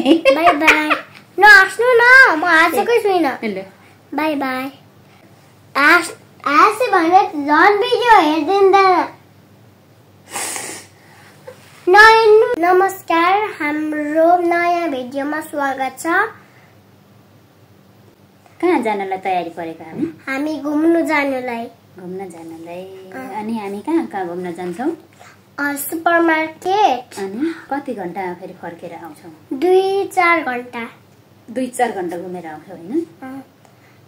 By by नहाँस्नु न म हाँसेकै छुइनँ बाई बाई हाँसे भने झन् भिडियो हेरिदिँदैन नमस्कार हाम्रो नयाँ भिडियोमा स्वागत छ कहाँ जानलाई तयारी गरेका हामी घुम्न जानुलाई अनि हामी कहाँ कहाँ घुम्न जान्छौँ सुपरमार्केट अनि कति घण्टा फेरि फर्केर आउँछौँ 2-4 घण्टा 2-4 घण्टा घुमेर आउँछौँ हैन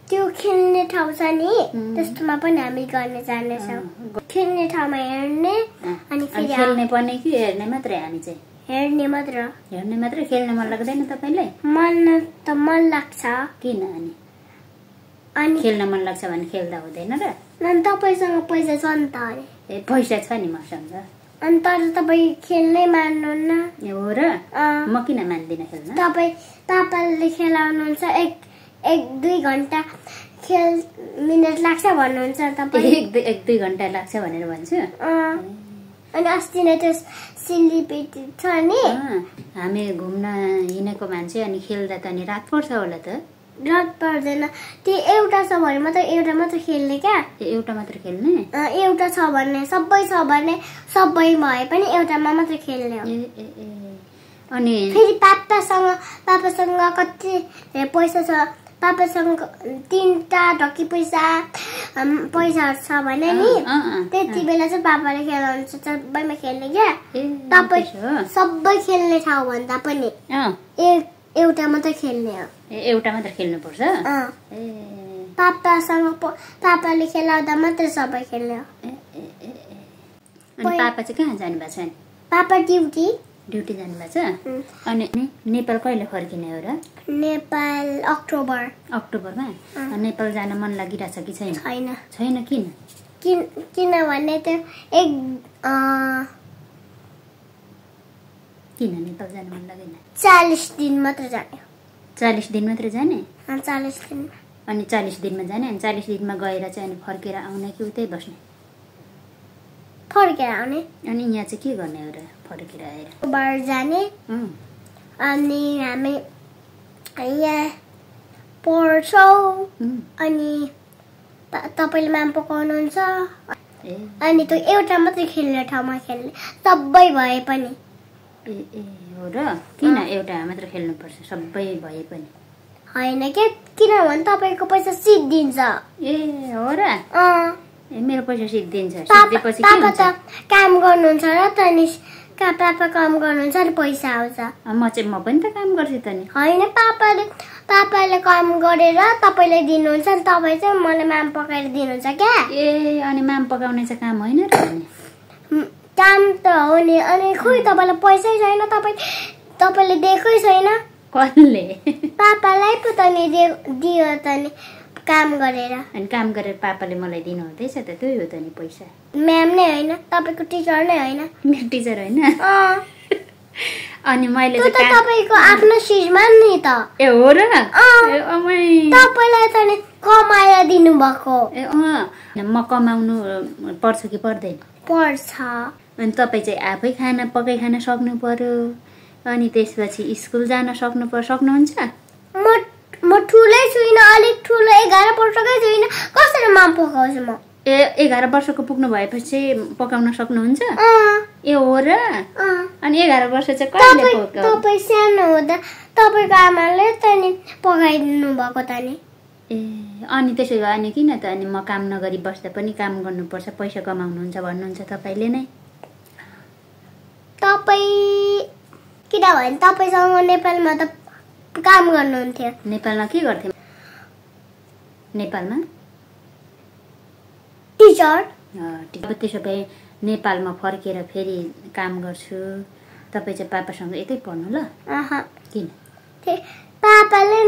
त्यो खेल्ने ठाउँ छ नि त्यस्तोमा पनि हामी गर्ने जानेछौँ खेल्ने ठाउँमा हेर्ने अनि फेरि खेल्ने पर्ने कि हेर्ने मात्रै हामी चाहिँ हेर्ने मात्र खेल्न मन लाग्दैन तपाईलाई मन लाग्छ किन अनि खेल्न मन लाग्छ भने खेल्दा हुँदैन र अनि तपाईसँग पैसा छ नि त ए पैसा छ नि मसँग अनि तर तपाईँ खेल्नै मान्नुहुन्न हो र म किन मान्दिन खेल्न तपाईँ पापाले खेलाउनुहुन्छ 1-2 घण्टा खेल मिनेट लाग्छ भन्नुहुन्छ तपाईँ 1-2 घण्टा लाग्छ भनेर भन्छु अनि अस्ति नै त्यो सिलिपेटी छ नि हामी घुम्न हिँडेको मान्छे अनि खेल्दा त नि रात पर्छ होला त रात पर्दैन त्यो एउटा छ भने एउटा मात्र खेल्ने क्या एउटा मात्र खेल्ने एउटा छ भने सबै सबै भए पनि एउटामा मात्र खेल्ने हो अनि फेरि पापासँग कति पैसा छ पापासँग 3टा ढकी पैसाहरू छ भने नि त्यति बेला चाहिँ पापाले खेलाउनुहुन्छ सबैमा खेल्ने क्या तपाईँ सबै खेल्ने ठाउँ भन्दा पनि एउटा मात्र खेल्ने हो एउटा मात्र खेल्नु पर्छ पापाले खेलाउँदा मात्र सबै खेल्ने हो अनि पापा चाहिँ कहाँ जानु भएको छ नि पापा ड्युटी जानु भएको छ अनि नेपाल कहिले फर्किने हो र नेपाल अक्टोबरमा नेपाल जान मन लागिरहेछ कि छैन छैन किनभने त्यो किन नेपाल जान मन लागेन 40 दिन मात्र जाने 40 दिन मात्र जाने 40 दिन अनि 40 दिनमा जाने अनि 40 दिनमा गएर चाहिँ अनि फर्केर आउने कि उतै बस्ने फर्केर आउने अनि यहाँ चाहिँ के गर्ने हो र फर्केर आएर बार जाने अनि हामी यहाँ पढ्छौँ अनि तपाईले माम पकाउनुहुन्छ अनि त्यो एउटा मात्रै खेल्ने ठाउँमा खेल्ने सबै भए पनि हो र किन एउटा मात्र खेल्नु पर्छ सबै भए पनि हैन के किनभने तपाईको पैसा सिद्धिन्छ हो र मेरो पैसा सिद्धिन्छ सिद्धेपछि के हुन्छ काम गर्नुहुन्छ र त नि पापा काम गर्नुहुन्छ र पैसा आउँछ म पनि त काम गर्छु त नि हैन पापाले काम गरेर तपाईले दिनुहुन्छ नि तपाई चाहिँ मलाई माम पकाएर दिनुहुन्छ क्या अनि माम पकाउने चाहिँ काम होइन र काम त हो नि अनि खोइ तपाईलाई पैसै छैन तपाईले दिएकै छैन कसले पापालाई पो त नि दियो त नि काम गरेर अनि काम गरेर पापाले मलाई दिनु हुँदैछ त त्यही हो त नि पैसा म्याम नै हैन तपाईको टिचर नै हैन मेरो टिचर हैन अनि मैले त तपाईको आफ्नो श्रीमान नि त हो र तपाईलाई त नि कमाएर दिनु भएको म कमाउनु पर्छ कि पर्दैन पर्छ अनि तपाई चाहिँ आफै पकाइ खान सक्नु पर्यो अनि त्यसपछि स्कुल जान सक्नुहुन्छ म ठुलै छुइनँ अलिक ठुलो 11 वर्षकै छुइनँ कसरी माम पकाउँछु म 11 वर्षको पुग्नु भएपछि पकाउन सक्नुहुन्छ हो र अनि 11 वर्ष चाहिँ कहिले पकाउ तपाई सानो हुँदा तपाईको आमाले त नि पकाइदिनु भएको त नि अनि त्यसो भए अनि किन त अनि म काम नगरी बस्दा पनि काम गर्नुपर्छ पैसा कमाउनुहुन्छ भन्नुहुन्छ तपाईले नै किनभने तपाईसँग नेपालमा त काम गर्नुहुन्थ्यो नेपालमा के गर्थे नेपालमा टिचर त्यसो भए नेपालमा फर्केर फेरि काम गर्छु तपाई चाहिँ पापासँग यतै पढ्नु ल किन पापाले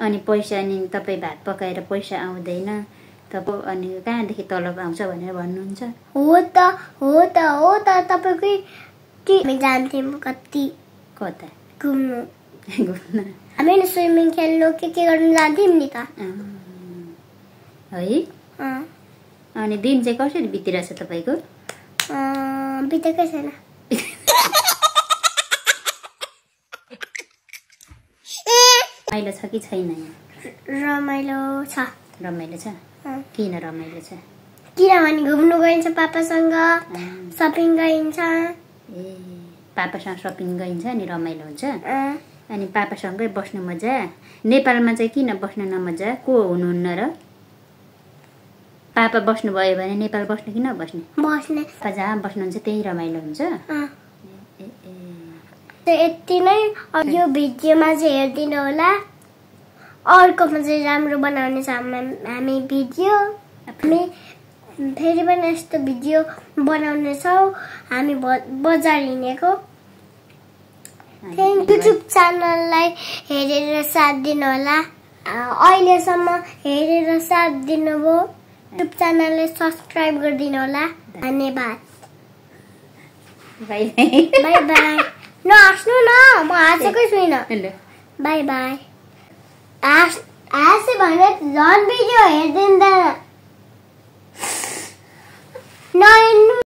अनि पैसा नि तपाई भात पकाएर पैसा आउँदैन अनि कहाँदेखि तलब आउँछ भनेर भन्नुहुन्छ हो त तपाईकै हामी जान्थ्यौँ कता घुम्नु हामी स्विमिङ खेल्नु के गर्नु जान्थ्यौँ नि त है अनि दिन चाहिँ कसरी बितिरहेछ तपाईको बितेकै छैन रमाइलो छ कि छैन? रमाइलो छ। रमाइलो छ? किन रमाइलो छ? किनभने घुम्नु गइन्छ पापासँग, सपिङ गइन्छ। ए पापासँग सपिङ गइन्छ अनि रमाइलो हुन्छ। अनि पापासँगै बस्नु मजा। नेपालमा चाहिँ किन बस्न नमजा? को हुनुहुन्न र? पापा बस्नुभयो भने नेपाल बस्ने कि नबस्ने? बस्ने। जहाँ बस्नुहुन्छ त्यही रमाइलो हुन्छ। यति नै। यो भिडियोमा चाहिँ हेरिदिनु होला। अर्कोमा चाहिँ राम्रो बनाउने छ हामी भिडियो। हामी फेरि पनि यस्तो भिडियो बनाउने छौँ। हामी बजार हिँडेको। युट्युब च्यानललाई हेरेर साथ दिनु होला। अहिलेसम्म हेरेर साथ दिनुभयो। युट्युब च्यानललाई सब्सक्राइब गरिदिनु होला। धन्यवाद। By by. नहाँस्नु न, म हाँसेकै छुइनँ। By by. हाँसे भने झन् भिडियो हेरिदिँदैन।